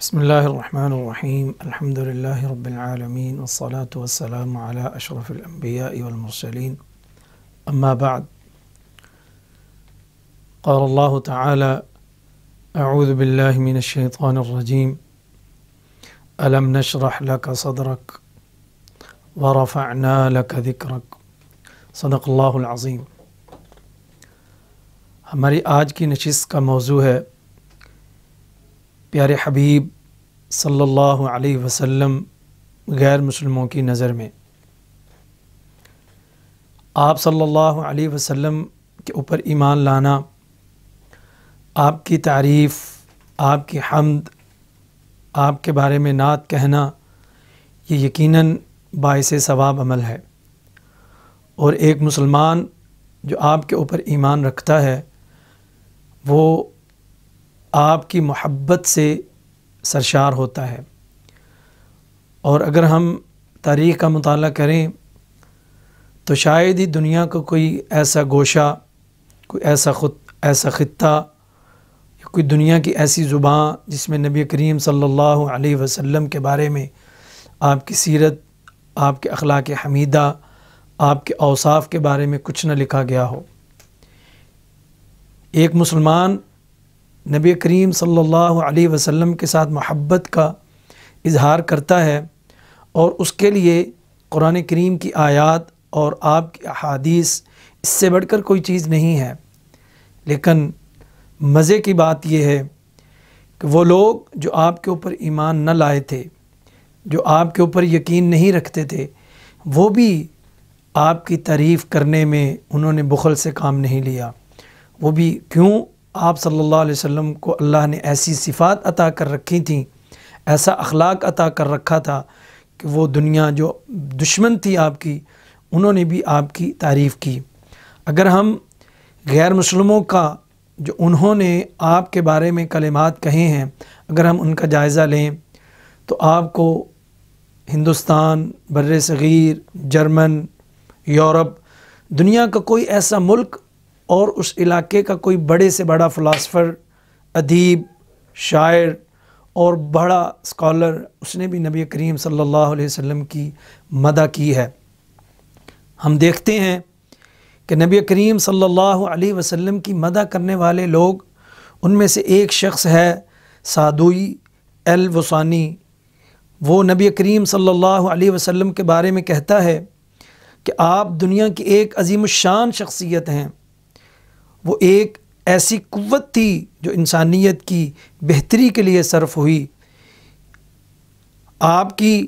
بسم اللہ الرحمن الرحیم الحمد للہ رب العالمین والصلاة والسلام علی اشرف الانبیاء والمرسلین اما بعد قال اللہ تعالی اعوذ باللہ من الشیطان الرجیم الم نشرح لک صدرک ورفعنا لک ذکرک صدق اللہ العظیم۔ ہماری آج کی نشست کا موضوع ہے پیارے حبیب صلی اللہ علیہ وسلم غیر مسلموں کی نظر میں۔ آپ صلی اللہ علیہ وسلم کے اوپر ایمان لانا، آپ کی تعریف، آپ کی حمد، آپ کے بارے میں نعت کہنا، یہ یقیناً باعث ثواب عمل ہے، اور ایک مسلمان جو آپ کے اوپر ایمان رکھتا ہے وہ آپ کی محبت سے سرشار ہوتا ہے۔ اور اگر ہم تاریخ کا مطالعہ کریں تو شاید ہی دنیا کو کوئی ایسا گوشہ، کوئی ایسا خطہ یا کوئی دنیا کی ایسی زبان جس میں نبی کریم صلی اللہ علیہ وسلم کے بارے میں، آپ کی سیرت، آپ کے اخلاق حمیدہ، آپ کے اوصاف کے بارے میں کچھ نہ لکھا گیا ہو۔ ایک مسلمان نبی کریم صلی اللہ علیہ وسلم کے ساتھ محبت کا اظہار کرتا ہے، اور اس کے لیے قرآن کریم کی آیات اور آپ کی احادیث اس سے بڑھ کر کوئی چیز نہیں ہے۔ لیکن مزے کی بات یہ ہے کہ وہ لوگ جو آپ کے اوپر ایمان نہ لائے تھے، جو آپ کے اوپر یقین نہیں رکھتے تھے، وہ بھی آپ کی تعریف کرنے میں انہوں نے بخل سے کام نہیں لیا۔ وہ بھی کیوں؟ آپ صلی اللہ علیہ وسلم کو اللہ نے ایسی صفات عطا کر رکھی تھیں، ایسا اخلاق عطا کر رکھا تھا کہ وہ دنیا جو دشمن تھی آپ کی، انہوں نے بھی آپ کی تعریف کی۔ اگر ہم غیر مسلموں کا جو انہوں نے آپ کے بارے میں کلمات کہے ہیں، اگر ہم ان کا جائزہ لیں تو آپ کو ہندوستان، بر صغیر، جرمن، یورپ، دنیا کا کوئی ایسا ملک اور اس علاقے کا کوئی بڑے سے بڑا فلاسفر، ادیب، شاعر اور بڑا اسکالر، اس نے بھی نبی کریم صلی اللہ علیہ وسلم کی مدح کی ہے۔ ہم دیکھتے ہیں کہ نبی کریم صلی اللہ علیہ وسلم کی مدح کرنے والے لوگ، ان میں سے ایک شخص ہے سادوی الوسانی۔ وہ نبی کریم صلی اللہ علیہ وسلم کے بارے میں کہتا ہے کہ آپ دنیا کی ایک عظیم الشان شخصیت ہیں۔ وہ ایک ایسی قوت تھی جو انسانیت کی بہتری کے لیے صرف ہوئی۔ آپ کی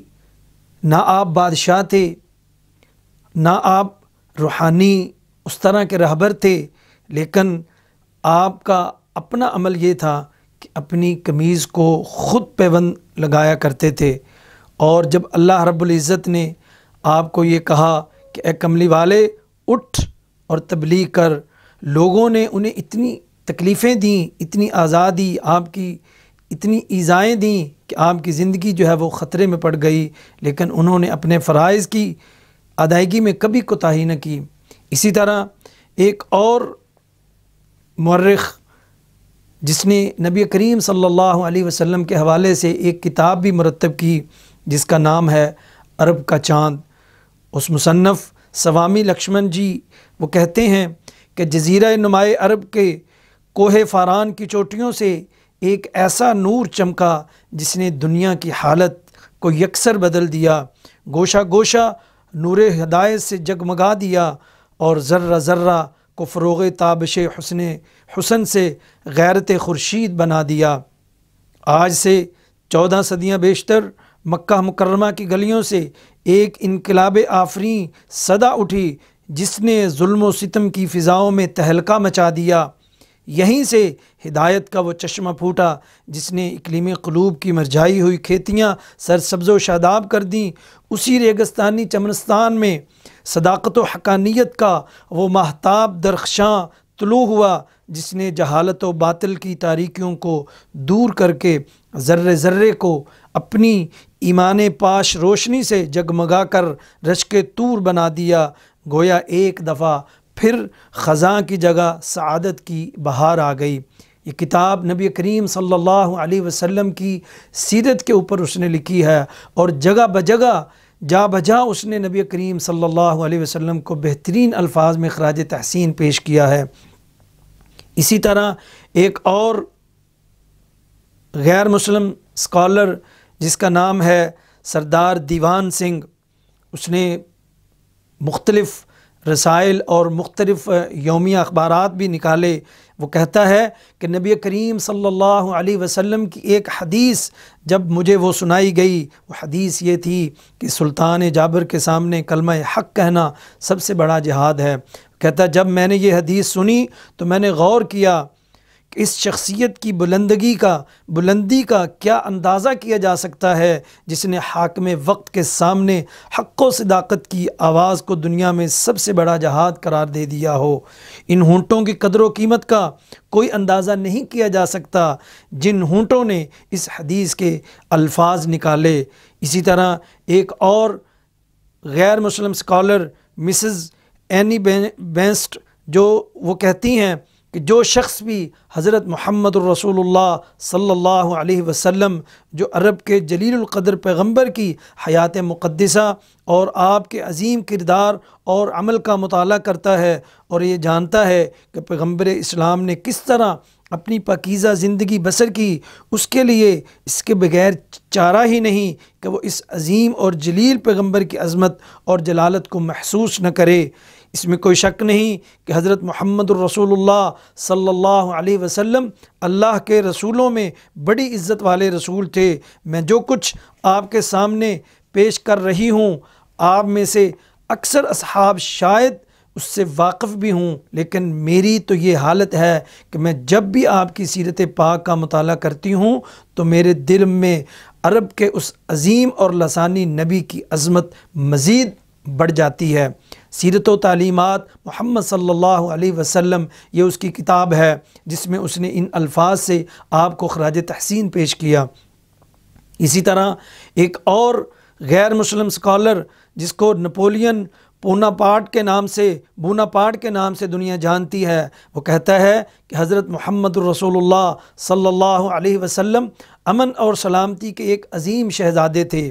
نہ آپ بادشاہ تھے، نہ آپ روحانی اس طرح کے رہبر تھے، لیکن آپ کا اپنا عمل یہ تھا کہ اپنی قمیض کو خود پیوند لگایا کرتے تھے۔ اور جب اللہ رب العزت نے آپ کو یہ کہا کہ اے کملی والے اٹھ اور تبلیغ کر، لوگوں نے انہیں اتنی تکلیفیں دیں، اتنی آزادی، آپ کی اتنی ایذائیں دیں کہ آپ کی زندگی جو ہے وہ خطرے میں پڑ گئی، لیکن انہوں نے اپنے فرائض کی ادائیگی میں کبھی کوتاہی نہ کی۔ اسی طرح ایک اور مورخ جس نے نبی کریم صلی اللہ علیہ وسلم کے حوالے سے ایک کتاب بھی مرتب کی جس کا نام ہے عرب کا چاند، اس مصنف سوامی لکشمن جی وہ کہتے ہیں کہ جزیرہ نمائے عرب کے کوہ فاران کی چوٹیوں سے ایک ایسا نور چمکا جس نے دنیا کی حالت کو یکسر بدل دیا، گوشہ گوشہ نور ہدایت سے جگمگا دیا، اور ذرہ ذرہ کو فروغ تابش حسن سے غیرت خورشید بنا دیا۔ آج سے 14 صدیاں بیشتر مکہ مکرمہ کی گلیوں سے ایک انقلاب آفریں صدا اٹھی جس نے ظلم و ستم کی فضاؤں میں تہلکہ مچا دیا۔ یہیں سے ہدایت کا وہ چشمہ پھوٹا جس نے اقلیم قلوب کی مرجھائی ہوئی کھیتیاں سرسبز و شاداب کر دیں۔ اسی ریگستانی چمنستان میں صداقت و حقانیت کا وہ ماہتاب درخشاں طلوع ہوا جس نے جہالت و باطل کی تاریکیوں کو دور کر کے ذرے ذرے کو اپنی ایمان پاش روشنی سے جگمگا کر رشک طور بنا دیا۔ گویا ایک دفعہ پھر خزاں کی جگہ سعادت کی بہار آ گئی۔ یہ کتاب نبی کریم صلی اللہ علیہ وسلم کی سیرت کے اوپر اس نے لکھی ہے، اور جگہ بجگہ جا بجا اس نے نبی کریم صلی اللہ علیہ وسلم کو بہترین الفاظ میں خراج تحسین پیش کیا ہے۔ اسی طرح ایک اور غیر مسلم اسکالر جس کا نام ہے سردار دیوان سنگھ، اس نے مختلف رسائل اور مختلف یومیہ اخبارات بھی نکالے۔ وہ کہتا ہے کہ نبی کریم صلی اللہ علیہ وسلم کی ایک حدیث جب مجھے وہ سنائی گئی، وہ حدیث یہ تھی کہ سلطان جابر کے سامنے کلمہ حق کہنا سب سے بڑا جہاد ہے۔ کہتا ہے جب میں نے یہ حدیث سنی تو میں نے غور کیا کہ اس شخصیت کی بلندی کا کیا اندازہ کیا جا سکتا ہے جس نے حاکم وقت کے سامنے حق و صداقت کی آواز کو دنیا میں سب سے بڑا جہاد قرار دے دیا ہو۔ ان ہونٹوں کی قدر و قیمت کا کوئی اندازہ نہیں کیا جا سکتا جن ہونٹوں نے اس حدیث کے الفاظ نکالے۔ اسی طرح ایک اور غیر مسلم اسکالر مسز اینی بینسٹ وہ کہتی ہیں کہ جو شخص بھی حضرت محمد الرسول اللہ صلی اللہ علیہ وسلم جو عرب کے جلیل القدر پیغمبر کی حیات مقدسہ اور آپ کے عظیم کردار اور عمل کا مطالعہ کرتا ہے اور یہ جانتا ہے کہ پیغمبر اسلام نے کس طرح اپنی پاکیزہ زندگی بسر کی، اس کے لیے اس کے بغیر چارہ ہی نہیں کہ وہ اس عظیم اور جلیل پیغمبر کی عظمت اور جلالت کو محسوس نہ کرے۔ اس میں کوئی شک نہیں کہ حضرت محمد الرسول اللہ صلی اللہ علیہ وسلم اللہ کے رسولوں میں بڑی عزت والے رسول تھے۔ میں جو کچھ آپ کے سامنے پیش کر رہی ہوں، آپ میں سے اکثر اصحاب شاید اس سے واقف بھی ہوں، لیکن میری تو یہ حالت ہے کہ میں جب بھی آپ کی سیرت پاک کا مطالعہ کرتی ہوں تو میرے دل میں عرب کے اس عظیم اور لسانی نبی کی عظمت مزید بڑھ جاتی ہے۔ سیرت و تعلیمات محمد صلی اللہ علیہ وسلم یہ اس کی کتاب ہے جس میں اس نے ان الفاظ سے آپ کو خراج تحسین پیش کیا۔ اسی طرح ایک اور غیر مسلم اسکالر جس کو نپولین بوناپارٹ کے نام سے دنیا جانتی ہے، وہ کہتا ہے کہ حضرت محمد الرسول اللہ صلی اللہ علیہ وسلم امن اور سلامتی کے ایک عظیم شہزادے تھے۔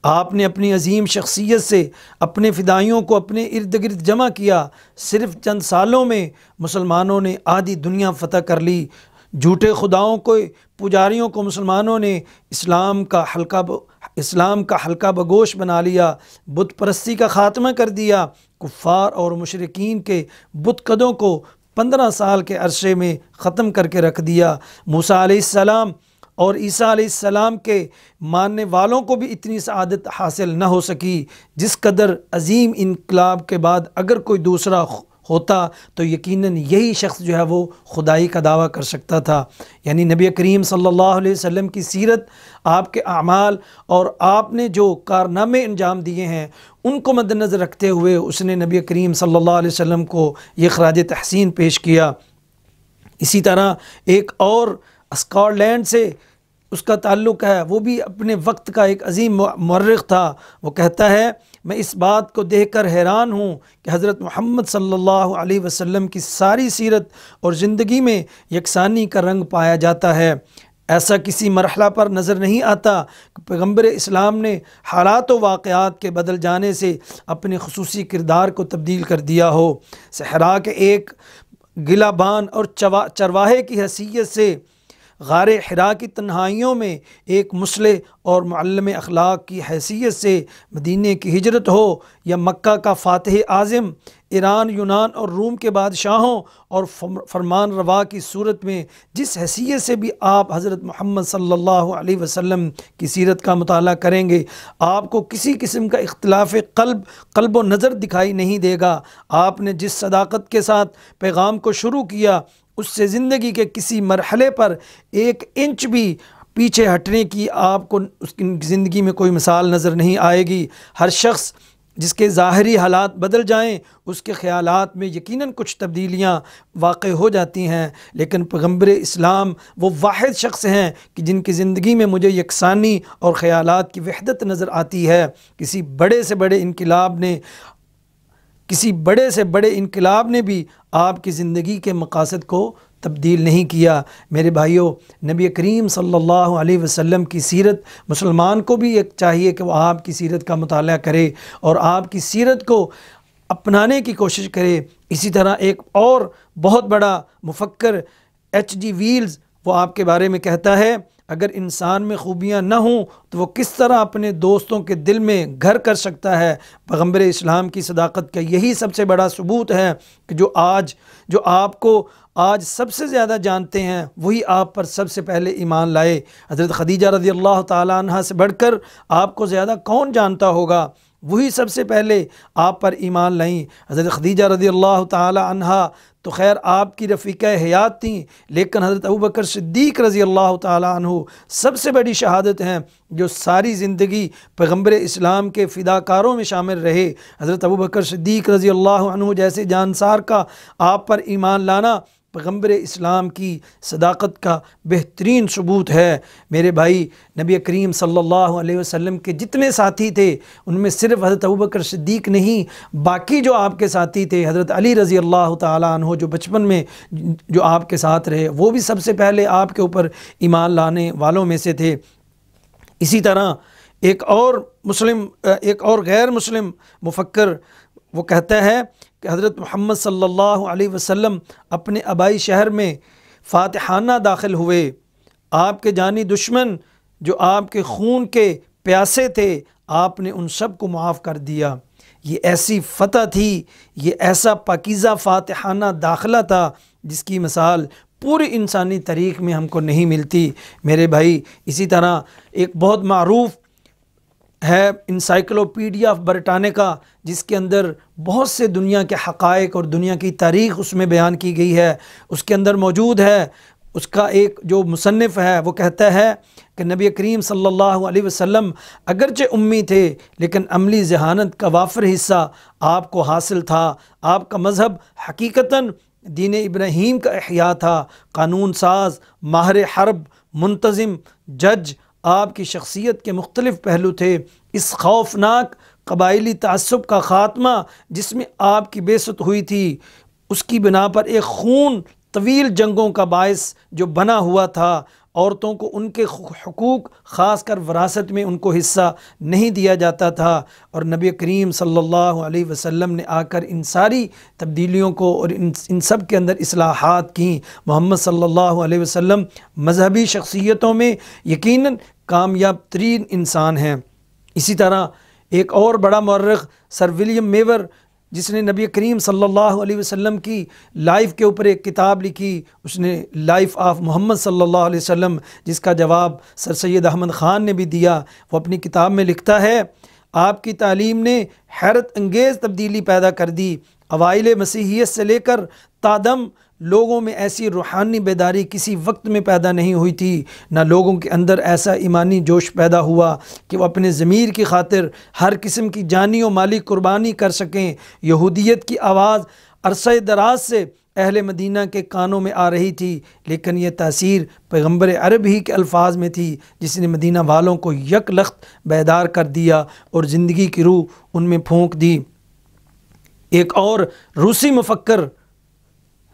آپ نے اپنی عظیم شخصیت سے اپنے فدائیوں کو اپنے ارد گرد جمع کیا۔ صرف چند سالوں میں مسلمانوں نے آدھی دنیا فتح کر لی۔ جھوٹے خداؤں کو پجاریوں کو مسلمانوں نے اسلام کا حلقہ بگوش بنا لیا، بت پرستی کا خاتمہ کر دیا، کفار اور مشرکین کے بت قدوں کو 15 سال کے عرصے میں ختم کر کے رکھ دیا۔ موسیٰ علیہ السلام اور عیسیٰ علیہ السلام کے ماننے والوں کو بھی اتنی سعادت حاصل نہ ہو سکی جس قدر عظیم انقلاب کے بعد اگر کوئی دوسرا ہوتا تو یقیناً یہی شخص جو ہے وہ خدائی کا دعویٰ کر سکتا تھا۔ یعنی نبی کریم صلی اللہ علیہ وسلم کی سیرت، آپ کے اعمال اور آپ نے جو کارنامے انجام دیے ہیں ان کو مد نظر رکھتے ہوئے اس نے نبی کریم صلی اللہ علیہ وسلم کو یہ خراج تحسین پیش کیا۔ اسی طرح ایک اور اسکاٹ لینڈ سے اس کا تعلق ہے، وہ بھی اپنے وقت کا ایک عظیم مورخ تھا۔ وہ کہتا ہے میں اس بات کو دیکھ کر حیران ہوں کہ حضرت محمد صلی اللہ علیہ وسلم کی ساری سیرت اور زندگی میں یکسانی کا رنگ پایا جاتا ہے۔ ایسا کسی مرحلہ پر نظر نہیں آتا کہ پیغمبر اسلام نے حالات و واقعات کے بدل جانے سے اپنے خصوصی کردار کو تبدیل کر دیا ہو۔ صحرا کے ایک گلہ بان اور چرواہے کی حیثیت سے، غار حرا کی تنہائیوں میں ایک مصلح اور معلم اخلاق کی حیثیت سے، مدینے کی ہجرت ہو یا مکہ کا فاتح اعظم، ایران، یونان اور روم کے بادشاہوں اور فرمان روا کی صورت میں جس حیثیت سے بھی آپ حضرت محمد صلی اللہ علیہ وسلم کی سیرت کا مطالعہ کریں گے، آپ کو کسی قسم کا اختلاف قلب و نظر دکھائی نہیں دے گا۔ آپ نے جس صداقت کے ساتھ پیغام کو شروع کیا اس سے زندگی کے کسی مرحلے پر 1 انچ بھی پیچھے ہٹنے کی آپ کو اس کی زندگی میں کوئی مثال نظر نہیں آئے گی۔ ہر شخص جس کے ظاہری حالات بدل جائیں اس کے خیالات میں یقیناً کچھ تبدیلیاں واقع ہو جاتی ہیں، لیکن پیغمبر اسلام وہ واحد شخص ہیں کہ جن کی زندگی میں مجھے یکسانی اور خیالات کی وحدت نظر آتی ہے۔ کسی بڑے سے بڑے انقلاب نے بھی آپ کی زندگی کے مقاصد کو تبدیل نہیں کیا۔ میرے بھائیوں، نبی کریم صلی اللہ علیہ وسلم کی سیرت مسلمان کو بھی ایک چاہیے کہ وہ آپ کی سیرت کا مطالعہ کرے اور آپ کی سیرت کو اپنانے کی کوشش کرے۔ اسی طرح ایک اور بہت بڑا مفکر H.G. ویلز، وہ آپ کے بارے میں کہتا ہے، اگر انسان میں خوبیاں نہ ہوں تو وہ کس طرح اپنے دوستوں کے دل میں گھر کر سکتا ہے؟ پیغمبر اسلام کی صداقت کا یہی سب سے بڑا ثبوت ہے کہ جو آپ کو آج سب سے زیادہ جانتے ہیں وہی آپ پر سب سے پہلے ایمان لائے۔ حضرت خدیجہ رضی اللہ تعالیٰ عنہ سے بڑھ کر آپ کو زیادہ کون جانتا ہوگا؟ وہی سب سے پہلے آپ پر ایمان لائیں۔ حضرت خدیجہ رضی اللہ تعالی عنہا تو خیر آپ کی رفیقہ حیات تھیں، لیکن حضرت ابوبکر صدیق رضی اللہ تعالی عنہ سب سے بڑی شہادت ہیں جو ساری زندگی پیغمبر اسلام کے فداکاروں میں شامل رہے۔ حضرت ابوبکر صدیق رضی اللہ عنہ جیسے جانسار کا آپ پر ایمان لانا پیغمبر اسلام کی صداقت کا بہترین ثبوت ہے۔ میرے بھائی، نبی کریم صلی اللہ علیہ وسلم کے جتنے ساتھی تھے ان میں صرف حضرت ابوبکر صدیق نہیں، باقی جو آپ کے ساتھی تھے، حضرت علی رضی اللہ تعالیٰ عنہ جو بچپن میں جو آپ کے ساتھ رہے، وہ بھی سب سے پہلے آپ کے اوپر ایمان لانے والوں میں سے تھے۔ اسی طرح ایک اور غیر مسلم مفکر وہ کہتا ہے کہ حضرت محمد صلی اللہ علیہ وسلم اپنے آبائی شہر میں فاتحانہ داخل ہوئے۔ آپ کے جانی دشمن جو آپ کے خون کے پیاسے تھے، آپ نے ان سب کو معاف کر دیا۔ یہ ایسی فتح تھی، یہ ایسا پاکیزہ فاتحانہ داخلہ تھا جس کی مثال پوری انسانی تاریخ میں ہم کو نہیں ملتی۔ میرے بھائی، اسی طرح ایک بہت معروف ہے انسائکلوپیڈیا آف برٹانیکا، جس کے اندر بہت سے دنیا کے حقائق اور دنیا کی تاریخ اس میں بیان کی گئی ہے۔ اس کے اندر موجود ہے، اس کا ایک جو مصنف ہے وہ کہتا ہے کہ نبی کریم صلی اللہ علیہ وسلم اگرچہ امی تھے لیکن عملی ذہانت کا وافر حصہ آپ کو حاصل تھا۔ آپ کا مذہب حقیقتاً دین ابراہیم کا احیاء تھا۔ قانون ساز، ماہر حرب، منتظم، جج، آپ کی شخصیت کے مختلف پہلو تھے۔ اس خوفناک قبائلی تعصب کا خاتمہ جس میں آپ کی بعثت ہوئی تھی، اس کی بنا پر ایک خون طویل جنگوں کا باعث جو بنا ہوا تھا۔ عورتوں کو ان کے حقوق، خاص کر وراثت میں ان کو حصہ نہیں دیا جاتا تھا، اور نبی کریم صلی اللہ علیہ وسلم نے آ کر ان ساری تبدیلیوں کو اور ان سب کے اندر اصلاحات کیں۔ محمد صلی اللہ علیہ وسلم مذہبی شخصیتوں میں یقیناً کامیاب ترین انسان ہیں۔ اسی طرح ایک اور بڑا مورخ سر ولیم میور، جس نے نبی کریم صلی اللہ علیہ وسلم کی لائف کے اوپر ایک کتاب لکھی، اس نے لائف آف محمد صلی اللہ علیہ وسلم، جس کا جواب سر سید احمد خان نے بھی دیا۔ وہ اپنی کتاب میں لکھتا ہے، آپ کی تعلیم نے حیرت انگیز تبدیلی پیدا کر دی۔ اوائل مسیحیت سے لے کر تادم لوگوں میں ایسی روحانی بیداری کسی وقت میں پیدا نہیں ہوئی تھی، نہ لوگوں کے اندر ایسا ایمانی جوش پیدا ہوا کہ وہ اپنے ضمیر کی خاطر ہر قسم کی جانی و مالی قربانی کر سکیں۔ یہودیت کی آواز عرصہ دراز سے اہل مدینہ کے کانوں میں آ رہی تھی، لیکن یہ تاثیر پیغمبر عرب ہی کے الفاظ میں تھی جس نے مدینہ والوں کو یک لخت بیدار کر دیا اور زندگی کی روح ان میں پھونک دی۔ ایک اور روسی مفکر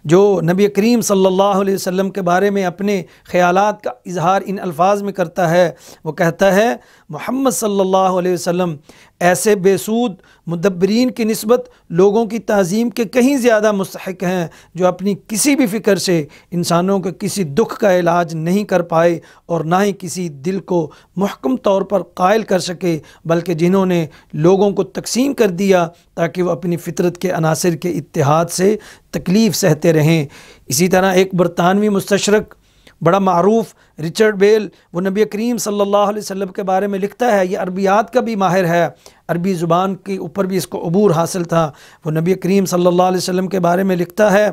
جو نبی کریم صلی اللہ علیہ وسلم کے بارے میں اپنے خیالات کا اظہار ان الفاظ میں کرتا ہے، وہ کہتا ہے، محمد صلی اللہ علیہ وسلم ایسے بے سود مدبرین کی نسبت لوگوں کی تعظیم کے کہیں زیادہ مستحق ہیں جو اپنی کسی بھی فکر سے انسانوں کے کسی دکھ کا علاج نہیں کر پائے اور نہ ہی کسی دل کو محکم طور پر قائل کر سکے، بلکہ جنہوں نے لوگوں کو تقسیم کر دیا تاکہ وہ اپنی فطرت کے عناصر کے اتحاد سے تکلیف سہتے رہیں۔ اسی طرح ایک برطانوی مستشرق بڑا معروف رچرڈ بیل، وہ نبی کریم صلی اللہ علیہ وسلم کے بارے میں لکھتا ہے، یہ عربیات کا بھی ماہر ہے، عربی زبان کے اوپر بھی اس کو عبور حاصل تھا۔ وہ نبی کریم صلی اللہ علیہ وسلم کے بارے میں لکھتا ہے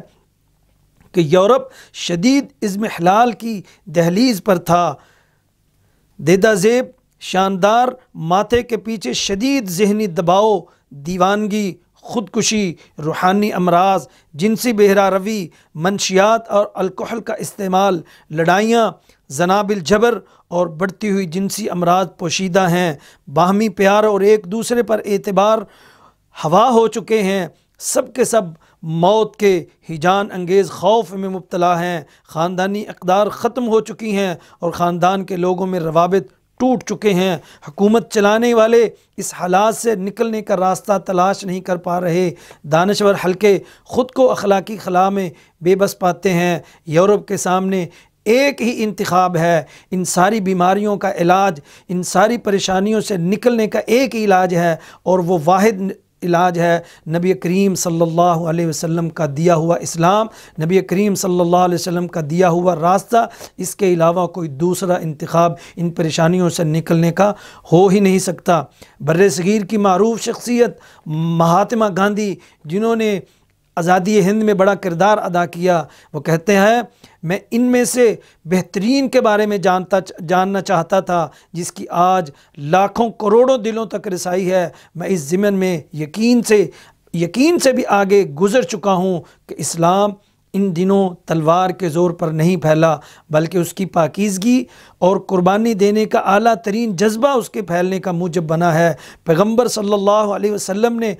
کہ یورپ شدید اضمحلال کی دہلیز پر تھا، دیدہ زیب، شاندار ماتھے کے پیچھے شدید ذہنی دباؤ، دیوانگی، خودکشی، روحانی امراض، جنسی بہرہ روی، منشیات اور الکحل کا استعمال، لڑائیاں، ذناب الجبر اور بڑھتی ہوئی جنسی امراض پوشیدہ ہیں، باہمی پیار اور ایک دوسرے پر اعتبار ہوا ہو چکے ہیں، سب کے سب موت کے ہیجان انگیز خوف میں مبتلا ہیں، خاندانی اقدار ختم ہو چکی ہیں اور خاندان کے لوگوں میں روابط ٹوٹ چکے ہیں۔ حکومت چلانے والے اس حالات سے نکلنے کا راستہ تلاش نہیں کر پا رہے۔ دانشور حلقے خود کو اخلاقی خلا میں بے بس پاتے ہیں۔ یورپ کے سامنے ایک ہی انتخاب ہے، ان ساری بیماریوں کا علاج، ان ساری پریشانیوں سے نکلنے کا ایک ہی علاج ہے، اور وہ واحد علاج ہے نبی کریم صلی اللہ علیہ وسلم کا دیا ہوا اسلام، نبی کریم صلی اللہ علیہ وسلم کا دیا ہوا راستہ۔ اس کے علاوہ کوئی دوسرا انتخاب ان پریشانیوں سے نکلنے کا ہو ہی نہیں سکتا۔ بر صغیر کی معروف شخصیت مہاتما گاندھی، جنہوں نے آزادی ہند میں بڑا کردار ادا کیا، وہ کہتے ہیں میں ان میں سے بہترین کے بارے میں جاننا چاہتا تھا جس کی آج لاکھوں کروڑوں دلوں تک رسائی ہے۔ میں اس ضمن میں یقین سے بھی آگے گزر چکا ہوں کہ اسلام ان دنوں تلوار کے زور پر نہیں پھیلا، بلکہ اس کی پاکیزگی اور قربانی دینے کا اعلیٰ ترین جذبہ اس کے پھیلنے کا موجب بنا ہے۔ پیغمبر صلی اللہ علیہ وسلم نے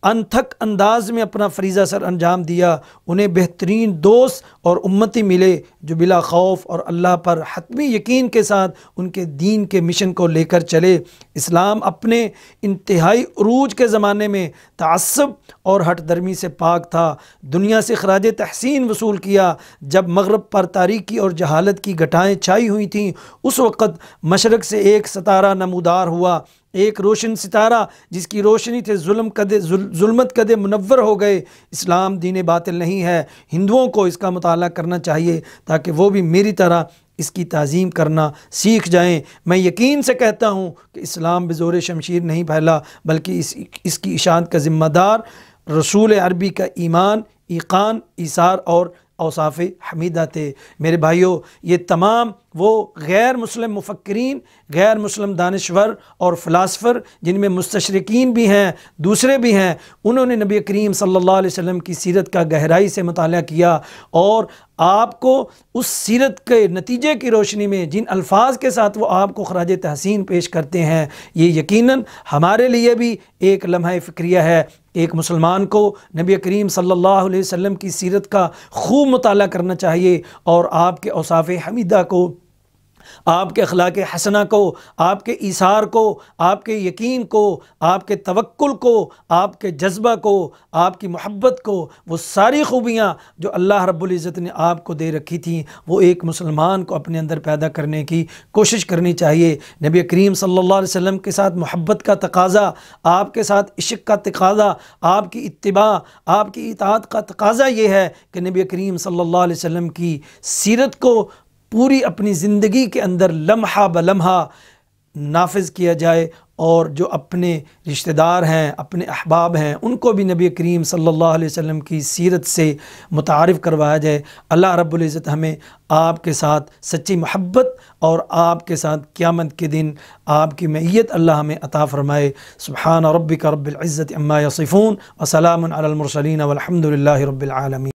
انتھک انداز میں اپنا فریضہ سر انجام دیا۔ انہیں بہترین دوست اور امتی ملے جو بلا خوف اور اللہ پر حتمی یقین کے ساتھ ان کے دین کے مشن کو لے کر چلے۔ اسلام اپنے انتہائی عروج کے زمانے میں تعصب اور ہٹ درمی سے پاک تھا۔ دنیا سے خراج تحسین وصول کیا جب مغرب پر تاریکی اور جہالت کی گھٹائیں چھائی ہوئی تھیں۔ اس وقت مشرق سے ایک ستارہ نمودار ہوا، ایک روشن ستارہ جس کی روشنی سے ظلمت کدے منور ہو گئے۔ اسلام دین باطل نہیں ہے۔ ہندوؤں کو اس کا مطالعہ کرنا چاہیے تاکہ وہ بھی میری طرح اس کی تعظیم کرنا سیکھ جائیں۔ میں یقین سے کہتا ہوں کہ اسلام بزور شمشیر نہیں پھیلا، بلکہ اس کی اشاعت کا ذمہ دار رسول عربی کا ایمان، ایقان، ایثار اور اوصاف حمیدہ تھے۔ میرے بھائیوں، یہ تمام وہ غیر مسلم مفکرین، غیر مسلم دانشور اور فلاسفر، جن میں مستشرقین بھی ہیں، دوسرے بھی ہیں، انہوں نے نبی کریم صلی اللہ علیہ وسلم کی سیرت کا گہرائی سے مطالعہ کیا، اور آپ کو اس سیرت کے نتیجے کی روشنی میں جن الفاظ کے ساتھ وہ آپ کو خراج تحسین پیش کرتے ہیں، یہ یقیناً ہمارے لیے بھی ایک لمحہ فکریہ ہے۔ ایک مسلمان کو نبی کریم صلی اللہ علیہ وسلم کی سیرت کا خوب مطالعہ کرنا چاہیے، اور آپ کے اوصاف حمیدہ کو، آپ کے اخلاق حسنہ کو، آپ کے ایثار کو، آپ کے یقین کو، آپ کے توکل کو، آپ کے جذبہ کو، آپ کی محبت کو، وہ ساری خوبیاں جو اللہ رب العزت نے آپ کو دے رکھی تھیں، وہ ایک مسلمان کو اپنے اندر پیدا کرنے کی کوشش کرنی چاہیے۔ نبی کریم صلی اللہ علیہ وسلم کے ساتھ محبت کا تقاضا، آپ کے ساتھ عشق کا تقاضا، آپ کی اتباع، آپ کی اطاعت کا تقاضا یہ ہے کہ نبی کریم صلی اللہ علیہ وسلم کی سیرت کو پوری اپنی زندگی کے اندر لمحہ بلمحہ نافذ کیا جائے، اور جو اپنے رشتہ دار ہیں، اپنے احباب ہیں، ان کو بھی نبی کریم صلی اللہ علیہ وسلم کی سیرت سے متعارف کروایا جائے۔ اللہ رب العزت ہمیں آپ کے ساتھ سچی محبت اور آپ کے ساتھ قیامت کے دن آپ کی معیت اللہ ہمیں عطا فرمائے۔ سبحان ربک رب العزت عما یصفون وسلام علی المرسلین والحمد للہ رب العالمین۔